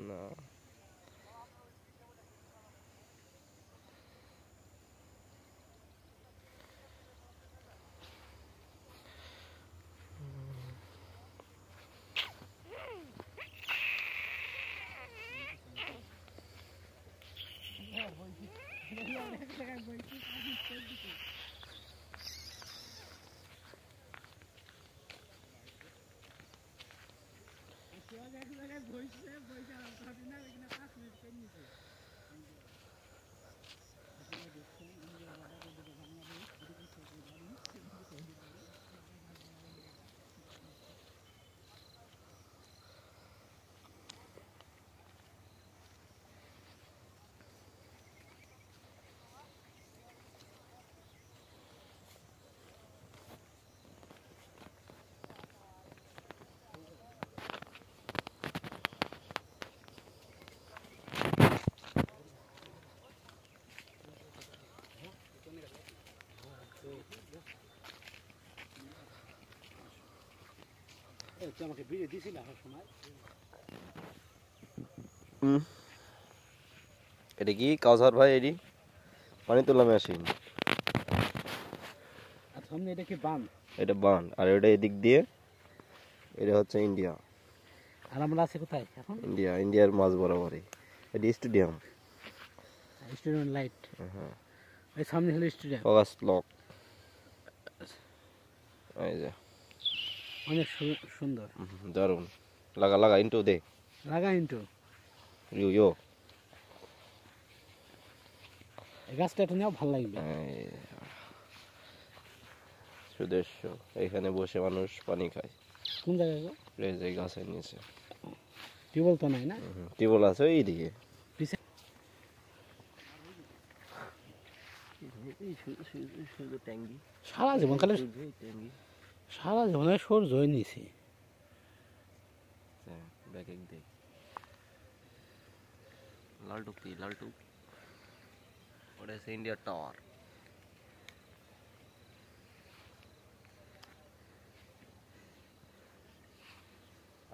না এটা কি কাউসার ভাই? এটি পানি তোলা মেশিন। এটা কি বাঁধ? এটা বাঁধ, আর এটা এদিক দিয়ে এটা হচ্ছে ইন্ডিয়া। আর আমরা আছি কোথায় এখন? ইন্ডিয়ার মাঝ বরাবরই। এটি স্টেডিয়াম, স্টেডিয়াম লাইট। হ্যাঁ, এই সামনে হলো স্টেডিয়াম। August block. এই যে অনেক সুন্দর, দারুন। লাগা লাগা ইন্টু দে, লাগা ইন্টু ইউ এই গাছটা এটা নেওয়া ভালো লাগবে। সুদর্শ। এখানে বসে মানুষ পানি খায়। কোন জায়গায় গো? এই যে গাছের নিচে। টিউবওয়েল তো নাই না? টিউবওয়েল আছে এইদিকে। সারা জীবন খালি সারা জীবনে সূর্য নিয়েছি। লালটুক কি লালটুক? ওটা হচ্ছে ইন্ডিয়া টাওয়ার।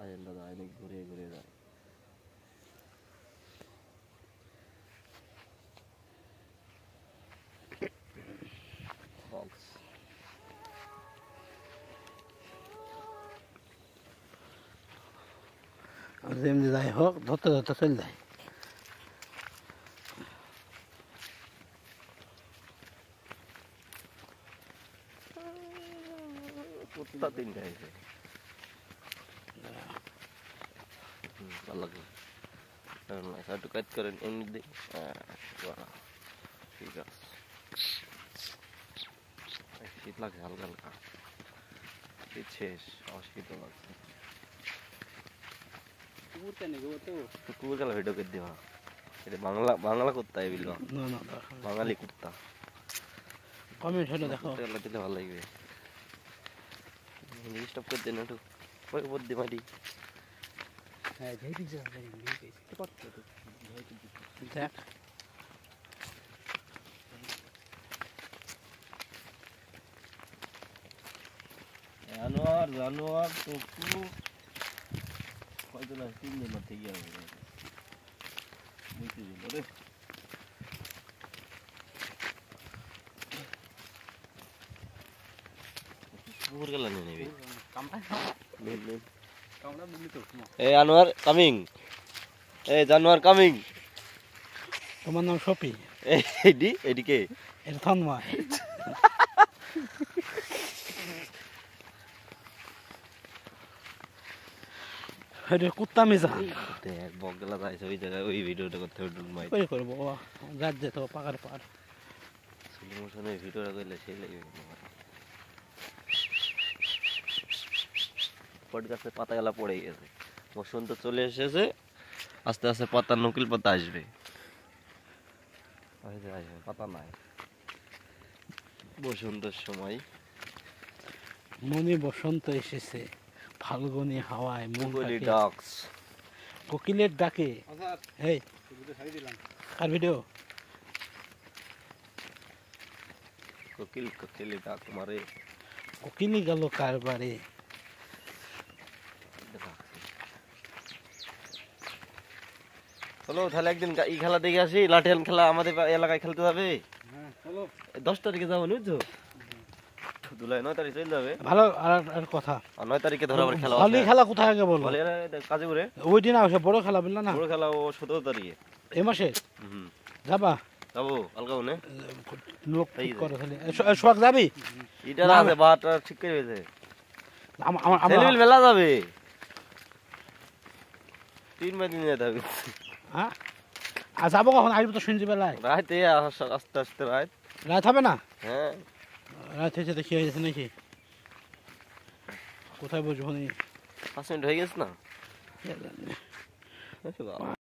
আয়েন দাদা অনেক ঘুরে ঘুরে যায়। যেমনি যাই হোক ধরতে ধরতে চলে যায়। কুত্তা তিনটা এসে ভালো লাগলো। একটু কাজ করেন এমনি দিক। ঠিক আছে, শীত লাগছে হালকা হালকা। শীত শেষ, অশীত লাগছে। কুকুর গেল ভিডিও করে দেওয়া। এটা বাংলা বাংলা কুত্তা এবিল, বাঙালি কুত্তা। কমেন্ট হলো দেখো, দিলে ভালো লাগবে। স্টপ করে দেন একটু, ওই উপর দিয়ে মাটি। দেখ জানোয়ার জানোয়ার টুকু হয়তো না 3 দিন মধ্যে গিয়ে হবে বুঝতে দিল রে। কুকুর গেল না নেবে। এই আনোয়ার কামিং, এই জানোয়ার কামিং। তোমার নাম সপি? এদিকে এটা তন্ময়। কুত্তা মেজা দেখ বকলা যাইছে ওই জায়গায়, ওই ভিডিওটা করতে হবে। কই করবো রাত যেত পাকার পার স্লো মোশনে ভিডিওটা করলে সেই লাগবে। পডকাস্টে পাতা গেলা পড়ে গেছে, বসন্ত চলে এসেছে, আস্তে আস্তে পাতা নকিল পাতা আসবে। পাতা নাই বসন্তের সময়। মনে বসন্ত এসেছে, ফাল্গুনি হাওয়ায় কোকিলের ডাকে। এই কার ভিডিও? কোকিল কোকিলে ডাক মারে, কোকিলই গেল কার বাড়ি। চলো তাহলে একদিন এই খেলা দেখে আসি, লাঠিয়ান খেলা আমাদের এলাকায় খেলতে যাবে। হ্যাঁ চলো। 10 তারিখে যাবো বুঝছো, জুলাই 9 তারিখ চলে যাবে। ভালো আর কথা, আর 9 তারিখে ধরো আবার খেলা ভলি খেলা কোথায় আগে বলো? বলে কাজে করে ওই দিন আসে বড় খেলা বুঝলা না? বড় খেলা ও 17 তারিখে। এই মাসে হুম যাবা? যাবো আলগা মনে লোক ঠিক করে তাহলে সোহাগ যাবি? এটা আছে বাটা ঠিক করে হয়েছে, আমার ছেলেমিল মেলা যাবে 3 দিন যেতে হবে। হ্যাঁ আর যাবো কখন? আসবো তো শুনছি বেলায়। রাতে আস্তে আস্তে রাত। রাত হবে না? হ্যাঁ রাত হয়েছে তো কি হয়েছে নাকি? কোথায় বুঝবো নি? 5 মিনিট হয়ে গেছে না?